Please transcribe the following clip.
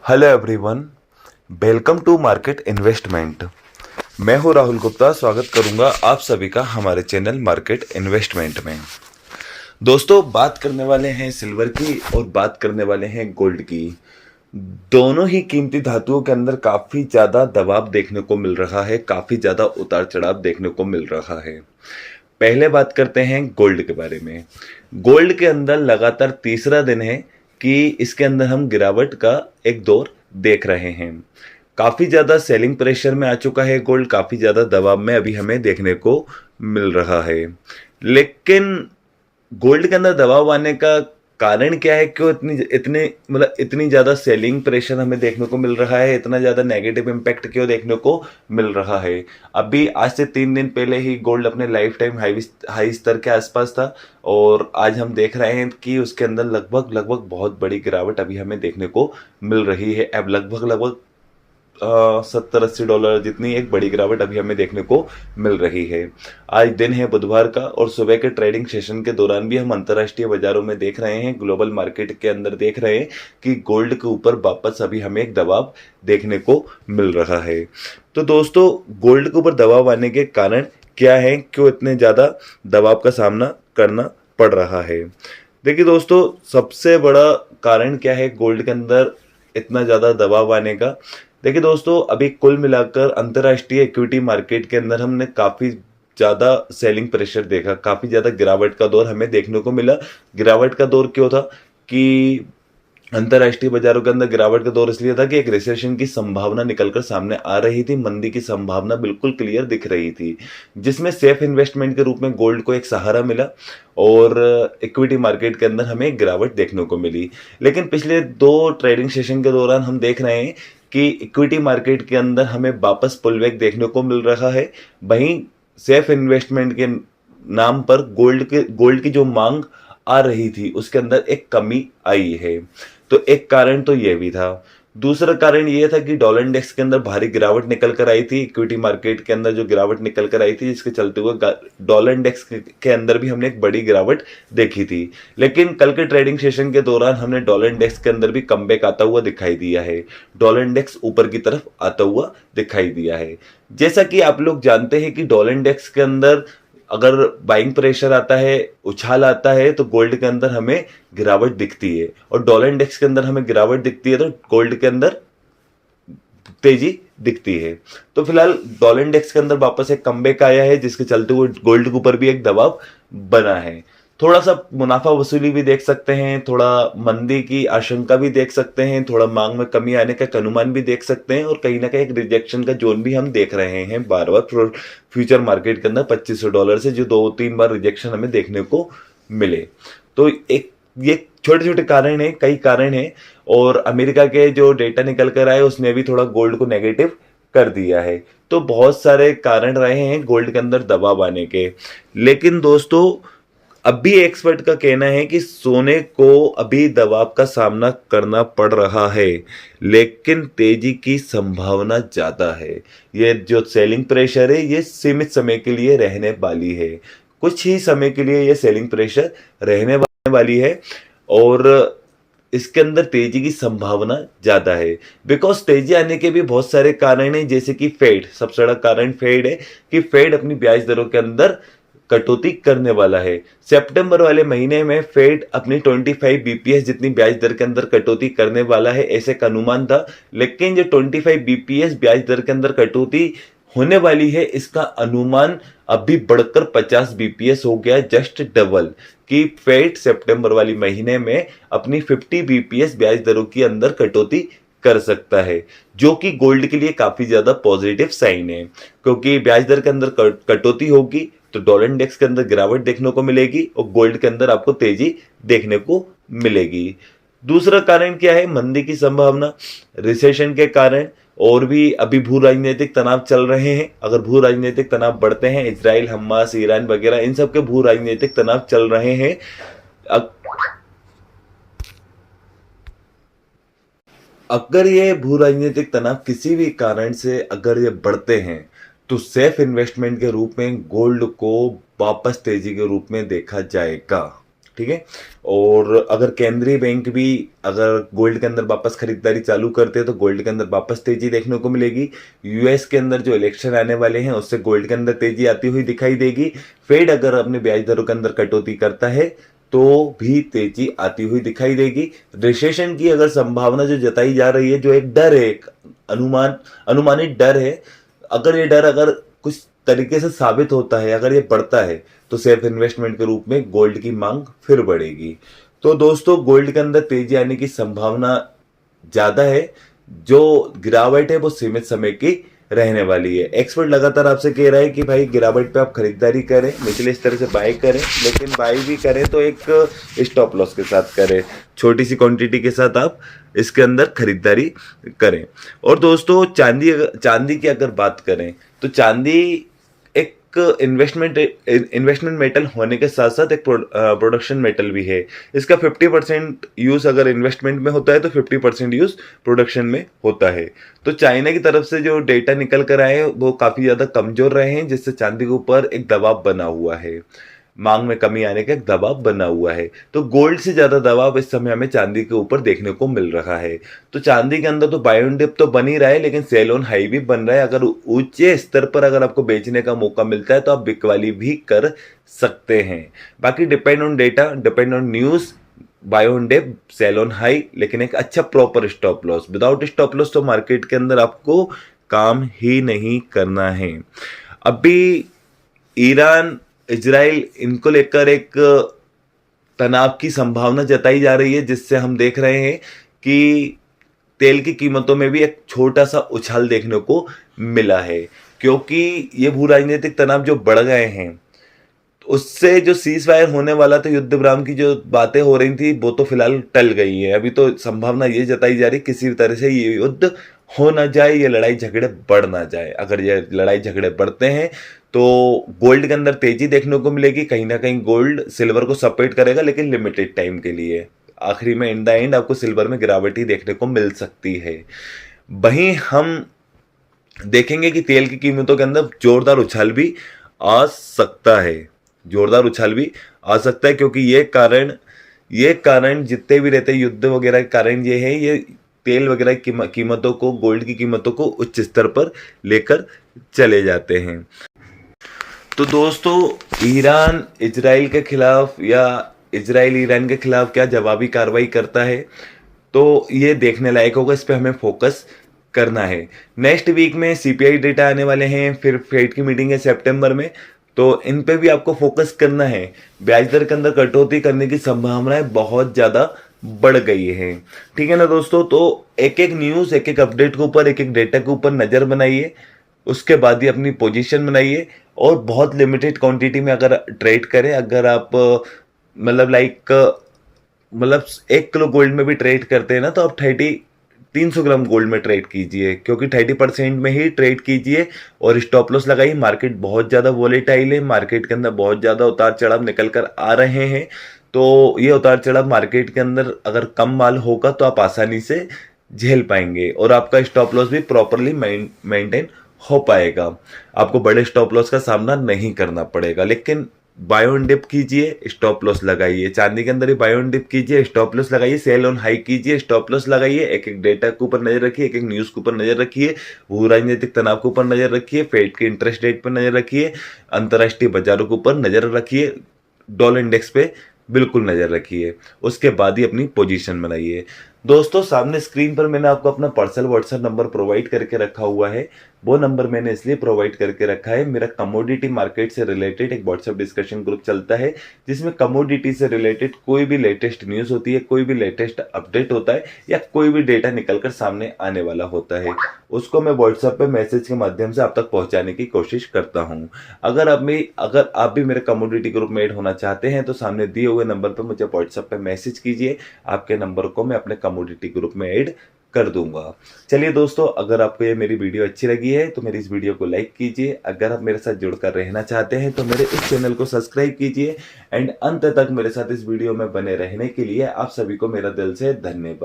Hello everyone, welcome to market investment. मैं हूं राहुल गुप्ता। स्वागत करूंगा आप सभी का हमारे चैनल मार्केट इन्वेस्टमेंट में। दोस्तों, बात करने वाले हैं सिल्वर की और बात करने वाले हैं गोल्ड की। दोनों ही कीमती धातुओं के अंदर काफी ज्यादा दबाव देखने को मिल रहा है, काफी ज्यादा उतार चढ़ाव देखने को मिल रहा है। पहले बात करते हैं गोल्ड के बारे में। गोल्ड के अंदर लगातार तीसरा दिन है कि इसके अंदर हम गिरावट का एक दौर देख रहे हैं। काफी ज्यादा सेलिंग प्रेशर में आ चुका है गोल्ड, काफी ज्यादा दबाव में अभी हमें देखने को मिल रहा है। लेकिन गोल्ड के अंदर दबाव आने का कारण क्या है? क्यों इतनी ज्यादा सेलिंग प्रेशर हमें देखने को मिल रहा है? इतना ज्यादा नेगेटिव इम्पैक्ट क्यों देखने को मिल रहा है? अभी आज से 3 दिन पहले ही गोल्ड अपने लाइफ टाइम हाई स्तर के आसपास था और आज हम देख रहे हैं कि उसके अंदर लगभग बहुत बड़ी गिरावट अभी हमें देखने को मिल रही है। अब लगभग 70-80 डॉलर जितनी एक बड़ी गिरावट अभी हमें देखने को मिल रही है। आज दिन है बुधवार का और सुबह के ट्रेडिंग सेशन के दौरान भी हम अंतर्राष्ट्रीय बाजारों में देख रहे हैं, ग्लोबल मार्केट के अंदर देख रहे हैं कि गोल्ड के ऊपर वापस अभी हमें एक दबाव देखने को मिल रहा है। तो दोस्तों, गोल्ड के ऊपर दबाव आने के कारण क्या है? क्यों इतने ज्यादा दबाव का सामना करना पड़ रहा है? देखिए दोस्तों, सबसे बड़ा कारण क्या है गोल्ड के अंदर इतना ज्यादा दबाव आने का? देखिए दोस्तों, अभी कुल मिलाकर अंतर्राष्ट्रीय इक्विटी मार्केट के अंदर हमने काफी ज्यादा सेलिंग प्रेशर देखा, काफी ज्यादा गिरावट का दौर हमें देखने को मिला। गिरावट का दौर क्यों था? कि अंतर्राष्ट्रीय बाजारों के अंदर गिरावट का दौर इसलिए था कि एक रिसेशन की संभावना निकलकर सामने आ रही थी, मंदी की संभावना बिल्कुल क्लियर दिख रही थी, जिसमें सेफ इन्वेस्टमेंट के रूप में गोल्ड को एक सहारा मिला और इक्विटी मार्केट के अंदर हमें एक गिरावट देखने को मिली। लेकिन पिछले 2 ट्रेडिंग सेशन के दौरान हम देख रहे हैं कि इक्विटी मार्केट के अंदर हमें वापस पुलबैक देखने को मिल रहा है। वहीं सेफ इन्वेस्टमेंट के नाम पर गोल्ड की जो मांग आ रही थी उसके अंदर एक कमी आई है। तो एक कारण तो यह भी था। दूसरा कारण यह था कि डॉलर इंडेक्स के अंदर भारी गिरावट निकल कर आई थी, इक्विटी मार्केट के अंदर जो गिरावट निकल कर आई थी, जिसके चलते हुए डॉलर इंडेक्स के अंदर भी हमने एक बड़ी गिरावट देखी थी। लेकिन कल के ट्रेडिंग सेशन के दौरान हमने डॉलर इंडेक्स के अंदर भी कमबैक आता हुआ दिखाई दिया है। डॉलर इंडेक्स ऊपर की तरफ आता हुआ दिखाई दिया है। जैसा कि आप लोग जानते हैं कि डॉलर इंडेक्स के अंदर अगर बाइंग प्रेशर आता है, उछाल आता है, तो गोल्ड के अंदर हमें गिरावट दिखती है और डॉलर इंडेक्स के अंदर हमें गिरावट दिखती है तो गोल्ड के अंदर तेजी दिखती है। तो फिलहाल डॉलर इंडेक्स के अंदर वापस एक कमबैक आया है, जिसके चलते हुए गोल्ड के ऊपर भी एक दबाव बना है। थोड़ा सा मुनाफा वसूली भी देख सकते हैं, थोड़ा मंदी की आशंका भी देख सकते हैं, थोड़ा मांग में कमी आने का अनुमान भी देख सकते हैं और कहीं ना कहीं एक रिजेक्शन का जोन भी हम देख रहे हैं बार बार फ्यूचर मार्केट के अंदर $2500 से जो 2-3 बार रिजेक्शन हमें देखने को मिले। तो एक ये छोटे छोटे कारण है, कई कारण है और अमेरिका के जो डेटा निकल कर आए उसने भी थोड़ा गोल्ड को नेगेटिव कर दिया है। तो बहुत सारे कारण रहे हैं गोल्ड के अंदर दबाव आने के। लेकिन दोस्तों, अब भी एक्सपर्ट का कहना है कि सोने को अभी दबाव का सामना करना पड़ रहा है, लेकिन तेजी की संभावना ज्यादा है। ये जो सेलिंग प्रेशर है ये सीमित समय के लिए रहने वाली है, कुछ ही समय के लिए ये सेलिंग प्रेशर रहने वाली है और इसके अंदर तेजी की संभावना ज्यादा है। बिकॉज तेजी आने के भी बहुत सारे कारण हैं, जैसे कि फेड, सबसे बड़ा कारण फेड है कि फेड अपनी ब्याज दरों के अंदर कटौती करने वाला है। सितंबर वाले महीने में फेड अपनी 25 बीपीएस जितनी ब्याज दर के अंदर कटौती करने वाला है, ऐसे का अनुमान था। लेकिन जो 25 बीपीएस ब्याज दर के अंदर कटौती होने वाली है, इसका अनुमान अभी बढ़कर 50 बीपीएस हो गया, जस्ट डबल। कि फेड सितंबर वाली महीने में अपनी 50 बीपीएस ब्याज दरों के अंदर कटौती कर सकता है, जो कि गोल्ड के लिए काफी ज्यादा पॉजिटिव साइन है। क्योंकि ब्याज दर के अंदर कटौती होगी तो डॉलर इंडेक्स के अंदर गिरावट देखने को मिलेगी और गोल्ड के अंदर आपको तेजी देखने को मिलेगी। दूसरा कारण क्या है? मंदी की संभावना, रिसेशन के कारण और भी अभी भू राजनीतिक तनाव चल रहे हैं। अगर भू राजनीतिक तनाव बढ़ते हैं, इजराइल, हमास, ईरान वगैरह इन सब के भू राजनीतिक तनाव चल रहे हैं। अगर ये भू राजनीतिक तनाव किसी भी कारण से अगर ये बढ़ते हैं तो सेफ इन्वेस्टमेंट के रूप में गोल्ड को वापस तेजी के रूप में देखा जाएगा। ठीक है। और अगर केंद्रीय बैंक भी अगर गोल्ड के अंदर वापस खरीदारी चालू करते हैं तो गोल्ड के अंदर वापस तेजी देखने को मिलेगी। यूएस के अंदर जो इलेक्शन आने वाले हैं उससे गोल्ड के अंदर तेजी आती हुई दिखाई देगी। फेड अगर अपने ब्याज दरों के अंदर कटौती करता है तो भी तेजी आती हुई दिखाई देगी। रिसेशन की अगर संभावना जो जताई जा रही है, जो एक डर है, एक अनुमानित डर है, अगर ये डर अगर कुछ तरीके से साबित होता है, अगर ये बढ़ता है तो सेफ इन्वेस्टमेंट के रूप में गोल्ड की मांग फिर बढ़ेगी। तो दोस्तों गोल्ड के अंदर तेजी आने की संभावना ज्यादा है। जो गिरावट है वो सीमित समय की रहने वाली है। एक्सपर्ट लगातार आपसे कह रहा है कि भाई गिरावट पे आप खरीदारी करें, निचले स्तर से बाय करें, लेकिन बाय भी करें तो एक स्टॉप लॉस के साथ करें, छोटी सी क्वांटिटी के साथ आप इसके अंदर खरीदारी करें। और दोस्तों चांदी की अगर बात करें तो चांदी एक इन्वेस्टमेंट मेटल होने के साथ साथ एक प्रोडक्शन मेटल भी है। इसका 50% यूज अगर इन्वेस्टमेंट में होता है तो 50% यूज प्रोडक्शन में होता है। तो चाइना की तरफ से जो डेटा निकल कर आए वो काफी ज्यादा कमजोर रहे हैं, जिससे चांदी के ऊपर एक दबाव बना हुआ है, मांग में कमी आने का एक दबाव बना हुआ है। तो गोल्ड से ज्यादा दबाव इस समय हमें चांदी के ऊपर देखने को मिल रहा है। तो चांदी के अंदर तो बाय ऑन डिप तो बन ही रहा है, लेकिन सेल ऑन हाई भी बन रहा है। अगर ऊंचे स्तर पर अगर आपको बेचने का मौका मिलता है तो आप बिकवाली भी कर सकते हैं। बाकी depend on data, depend on news, buy on dip, sell on high, लेकिन एक अच्छा proper stop loss. Without stop loss तो मार्केट के अंदर आपको काम ही नहीं करना है। अभी ईरान, इजराइल, इनको लेकर एक तनाव की संभावना जताई जा रही है, जिससे हम देख रहे हैं कि तेल की कीमतों में भी एक छोटा सा उछाल देखने को मिला है, क्योंकि ये भू राजनीतिक तनाव जो बढ़ गए हैं उससे जो सीज फायर होने वाला था, युद्ध विराम की जो बातें हो रही थी वो तो फिलहाल टल गई है। अभी तो संभावना ये जताई जा रही किसी भी तरह से ये युद्ध हो ना जाए, ये लड़ाई झगड़े बढ़ ना जाए। अगर ये लड़ाई झगड़े बढ़ते हैं तो गोल्ड के अंदर तेजी देखने को मिलेगी, कहीं ना कहीं गोल्ड सिल्वर को सपोर्ट करेगा, लेकिन लिमिटेड टाइम के लिए। आखिरी में इन द एंड आपको सिल्वर में गिरावट ही देखने को मिल सकती है। वहीं हम देखेंगे कि तेल की कीमतों के अंदर जोरदार उछाल भी आ सकता है, जोरदार उछाल भी आ सकता है, क्योंकि ये कारण जितने भी रहते हैं युद्ध वगैरह के कारण ये है, ये तेल वगैरह की कीमतों को, गोल्ड की कीमतों को उच्च स्तर पर लेकर चले जाते हैं। तो दोस्तों ईरान इजराइल के खिलाफ या इजराइल ईरान के खिलाफ क्या जवाबी कार्रवाई करता है, तो ये देखने लायक होगा, इस पे हमें फोकस करना है। नेक्स्ट वीक में सीपीआई डेटा आने वाले हैं, फिर फेड की मीटिंग है सितंबर में, तो इन पे भी आपको फोकस करना है। ब्याज दर के अंदर कटौती करने की संभावनाएं बहुत ज्यादा बढ़ गई है, ठीक है ना दोस्तों। तो एक एक न्यूज, एक एक अपडेट के ऊपर, एक एक डेटा के ऊपर नजर बनाइए, उसके बाद ही अपनी पोजीशन बनाइए, और बहुत लिमिटेड क्वांटिटी में अगर ट्रेड करें। अगर आप मतलब 1 किलो गोल्ड में भी ट्रेड करते हैं ना, तो आप 300 ग्राम गोल्ड में ट्रेड कीजिए, क्योंकि 30% में ही ट्रेड कीजिए और स्टॉप लॉस लगाइए। मार्केट बहुत ज़्यादा वॉलेटाइल है, मार्केट के अंदर बहुत ज़्यादा उतार चढ़ाव निकल कर आ रहे हैं। तो ये उतार चढ़ाव मार्केट के अंदर अगर कम माल होगा तो आप आसानी से झेल पाएंगे, और आपका स्टॉप लॉस भी प्रॉपरली मेंटेन हो पाएगा। आपको बड़े स्टॉप लॉस का सामना नहीं करना पड़ेगा। लेकिन बाय ऑन डिप कीजिए, स्टॉप लॉस लगाइए। चांदी के अंदर ही बाय ऑन डिप कीजिए, स्टॉप लॉस लगाइए, सेल ऑन हाई कीजिए, स्टॉप लॉस लगाइए। एक एक डेटा के ऊपर नजर रखिए, एक एक न्यूज के ऊपर नजर रखिए, भू राजनीतिक तनाव के ऊपर नजर रखिए, फेड के इंटरेस्ट रेट पर नजर रखिए, अंतर्राष्ट्रीय बाजारों के ऊपर नजर रखिए, डॉलर इंडेक्स पे बिल्कुल नजर रखिए। उसके बाद ही अपनी पोजीशन बनाइए। दोस्तों सामने स्क्रीन पर मैंने आपको अपना पर्सनल व्हाट्सएप नंबर प्रोवाइड करके रखा हुआ है। वो नंबर मैंने इसलिए प्रोवाइड करके रखा है, मेरा कमोडिटी मार्केट से रिलेटेड एक व्हाट्सएप डिस्कशन ग्रुप चलता है, जिसमें कमोडिटी से रिलेटेड कोई भी लेटेस्ट न्यूज होती है, कोई भी लेटेस्ट अपडेट होता है, या कोई भी डेटा निकलकर सामने आने वाला होता है, उसको मैं व्हाट्सएप पे मैसेज के माध्यम से आप तक पहुंचाने की कोशिश करता हूं। अगर आप भी मेरे कमोडिटी ग्रुप में ऐड होना चाहते हैं तो सामने दिए हुए नंबर पर मुझे व्हाट्सएप पे मैसेज कीजिए, आपके नंबर को मैं अपने कमोडिटी ग्रुप में ऐड कर दूंगा। चलिए दोस्तों, अगर आपको ये मेरी वीडियो अच्छी लगी है तो मेरी इस वीडियो को लाइक कीजिए। अगर आप मेरे साथ जुड़कर रहना चाहते हैं तो मेरे इस चैनल को सब्सक्राइब कीजिए, एंड अंत तक मेरे साथ इस वीडियो में बने रहने के लिए आप सभी को मेरा दिल से धन्यवाद।